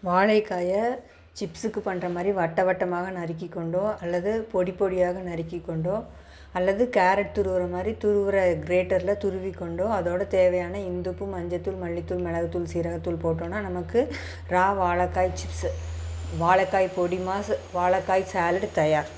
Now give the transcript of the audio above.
வாழைக்காயை சிப்ஸுக்கு பண்ணுற மாதிரி வட்ட வட்டமாக நறுக்கி கொண்டோ அல்லது பொடி பொடியாக நறுக்கி கொண்டோ அல்லது கேரட் துருவுற மாதிரி துருவுற கிரேட்டரில் துருவி கொண்டோ அதோட தேவையான இந்துப்பு, மஞ்சத்தூள், மல்லித்தூள், மிளகுத்தூள், சீரகத்தூள் போட்டோன்னா நமக்கு வாழைக்காய் சிப்ஸு, வாழைக்காய் பொடி மாஸ், வாழைக்காய் சாலட் தயார்.